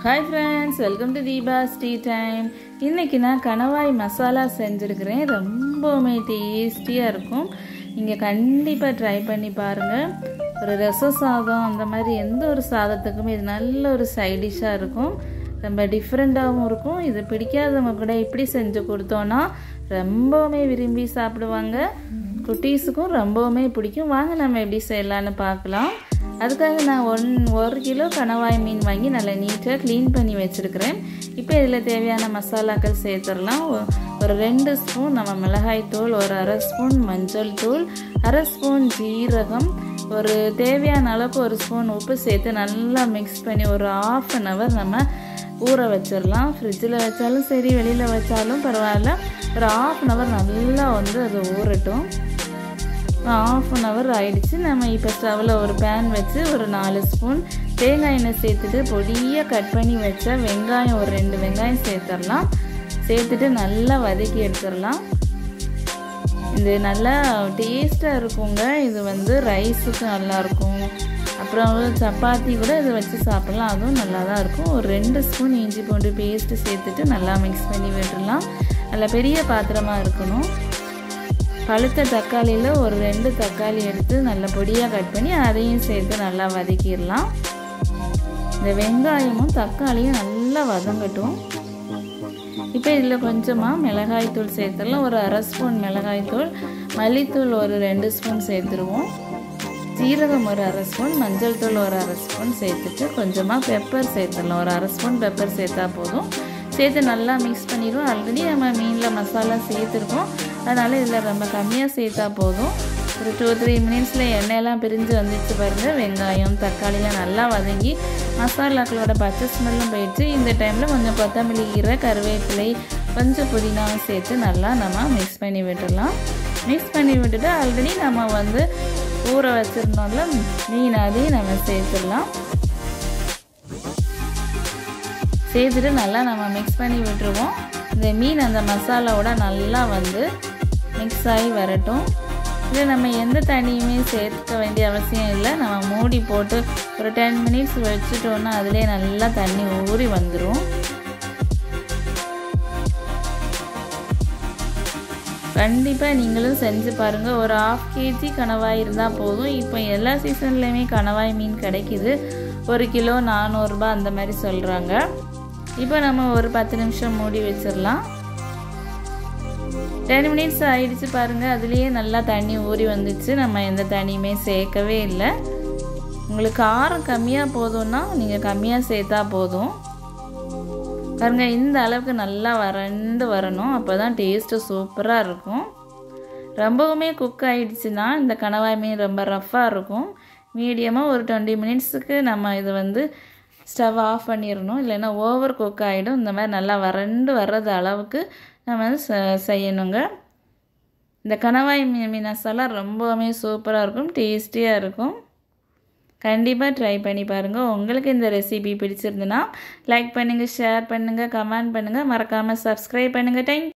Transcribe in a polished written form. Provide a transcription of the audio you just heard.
Hi friends, welcome to Deepa's tea time. இன்னைக்கு நான் கணவாய் மசாலா செஞ்சிருக்கிறேன். ரொம்பவே டேஸ்டியா இருக்கும். நீங்க கண்டிப்பா ட்ரை பண்ணி பாருங்க. ஒரு ரச சாதம் அந்த மாதிரி எந்த ஒரு சாதத்துக்குமே இது நல்ல ஒரு சைட் டிஷ்ஷா இருக்கும். ரொம்ப டிஃபரெண்டாவும் இருக்கும். இது பிடிக்காதவங்க கூட இப்படி செஞ்சு கொடுத்தோம்னா ரொம்பவே விரும்பி சாப்பிடுவாங்க. குட்டீஸுக்கும் ரொம்பவே பிடிக்கும். வாங்க நம்ம எப்படி செய்யலாம்னு பார்க்கலாம். அதுக்காக நான் 1 கிலோ கணவாய் மீன் வாங்கி நல்லா நீட்டாக க்ளீன் பண்ணி வச்சுருக்கிறேன். இப்போ இதில் தேவையான மசாலாக்கள் சேர்த்துடலாம். ஒரு 2 ஸ்பூன் நம்ம மிளகாய் தூள், ஒரு அரை ஸ்பூன் மஞ்சள் தூள், அரை ஸ்பூன் ஜீரகம், ஒரு தேவையான அளவுக்கு 1 ஸ்பூன் உப்பு சேர்த்து நல்லா மிக்ஸ் பண்ணி ஒரு 1/2 hour நம்ம ஊற வச்சிடலாம். ஃப்ரிட்ஜில் வச்சாலும் சரி, வெளியில் வச்சாலும் பரவாயில்ல. ஒரு 1/2 hour நல்லா அது ஊறட்டும். 1/2 hour ஆயிடுச்சு. நம்ம இப்போ ஸ்டவ்வில் ஒரு பேன் வச்சு ஒரு 4 ஸ்பூன் தேங்காய் எண்ணெய் சேர்த்துட்டு பொடியாக கட் பண்ணி வச்ச வெங்காயம் ஒரு 2 வெங்காயம் சேர்த்துடலாம். சேர்த்துட்டு நல்லா வதக்கி எடுத்துடலாம். இது நல்லா டேஸ்ட்டாக இருக்குங்க. இது ரைஸுக்கு நல்லாயிருக்கும். அப்புறம் சப்பாத்தி கூட இதை வச்சு சாப்பிட்லாம். அதுவும் நல்லா தான் இருக்கும். ஒரு 2 ஸ்பூன் இஞ்சி பூண்டு பேஸ்ட்டு சேர்த்துட்டு நல்லா மிக்ஸ் பண்ணி விட்டுடலாம். நல்லா பெரிய பாத்திரமாக இருக்கணும். பழுத்த தக்காளியில் ஒரு 2 தக்காளி எடுத்து நல்ல பொடியாக கட் பண்ணி அதையும் சேர்த்து நல்லா வதக்கிடலாம். இந்த வெங்காயமும் தக்காளியும் நல்லா வதங்கட்டும். இப்போ இதில் கொஞ்சமாக மிளகாய்த்தூள் சேர்த்துடலாம். ஒரு அரை ஸ்பூன் மிளகாய்த்தூள், மல்லித்தூள் ஒரு 2 ஸ்பூன் சேர்த்துருவோம். ஜீரகம் ஒரு அரை ஸ்பூன், மஞ்சள் தூள் ஒரு அரை ஸ்பூன் சேர்த்துட்டு கொஞ்சமாக பெப்பர் சேர்த்துடலாம். ஒரு அரை ஸ்பூன் பெப்பர் சேர்த்தா போதும். சேர்த்து நல்லா மிக்ஸ் பண்ணிடுவோம். ஆல்ரெடி நம்ம மீனில் மசாலா சேர்த்துருக்கோம். அதனால் இதில் ரொம்ப கம்மியாக சேர்த்தா போதும். ஒரு 2-3 மினிட்ஸில் எண்ணெயெல்லாம் பிரிஞ்சு வந்துச்சு பாருங்கள். வெங்காயம் தக்காளிலாம் நல்லா வதங்கி மசாலாக்களோட பச்சை ஸ்மெல்லும் போயிடுச்சு. இந்த டைமில் கொஞ்சம் கொத்தமல்லி கீரை, கருவேப்பிலை, கொஞ்சம் புதினாவும் சேர்த்து நல்லா நம்ம மிக்ஸ் பண்ணி விட்டுடலாம். மிக்ஸ் பண்ணி விட்டுட்டு ஆல்ரெடி நம்ம ஊற வச்சுருந்தோம்ல மீன், அதையும் நம்ம சேர்த்துடலாம். சேர்த்துட்டு நல்லா நம்ம மிக்ஸ் பண்ணி விட்டுருவோம். இந்த மீன் அந்த மசாலாவோட நல்லா மிக்ஸ் ஆகி வரட்டும். இதில் நம்ம எந்த தண்ணியுமே சேர்க்க வேண்டிய அவசியம் இல்லை. நம்ம மூடி போட்டு ஒரு 10 மினிட்ஸ் வச்சுட்டோன்னா அதிலே நல்லா தண்ணி ஊறி வந்துடும். கண்டிப்பாக நீங்களும் செஞ்சு பாருங்கள். ஒரு 1/2 kg கணவாய் இருந்தால் போதும். இப்போ எல்லா சீசன்லேயுமே கணவாய் மீன் கிடைக்கிது. 1 கிலோ 400 ரூபாய் அந்த மாதிரி சொல்கிறாங்க. இப்போ நம்ம ஒரு 10 நிமிஷம் மூடி வச்சிடலாம். 10 மினிட்ஸ் ஆயிடுச்சு பாருங்கள். அதுலேயே நல்லா தண்ணி ஊறி வந்துச்சு. நம்ம எந்த தண்ணியுமே சேர்க்கவே இல்லை. உங்களுக்கு காரம் கம்மியாக போதும்னா நீங்கள் கம்மியாக சேர்த்தா போதும். பாருங்க, இந்த அளவுக்கு நல்லா வறண்டு வரணும். அப்போ தான் டேஸ்ட்டு சூப்பராக இருக்கும். ரொம்பவுமே குக் ஆகிடுச்சுன்னா இந்த கணவாய் மீன் ரொம்ப ரஃப்பாக இருக்கும். மீடியமாக ஒரு 20 மினிட்ஸுக்கு நம்ம இது ஸ்டவ் ஆஃப் பண்ணிடணும். இல்லைன்னா ஓவர் குக் ஆகிடும். இந்த மாதிரி நல்லா வறண்டு வர்றது அளவுக்கு நம்ம செய்யணுங்க. இந்த கணவாய் மீன் மசாலா ரொம்பவுமே சூப்பராக இருக்கும், டேஸ்டியாக இருக்கும். கண்டிப்பாக ட்ரை பண்ணி பாருங்கள். உங்களுக்கு இந்த ரெசிபி பிடிச்சிருந்துன்னா லைக் பண்ணுங்கள், ஷேர் பண்ணுங்கள், கமெண்ட் பண்ணுங்கள், மறக்காமல் சப்ஸ்கிரைப் பண்ணுங்கள். தேங்க்யூ.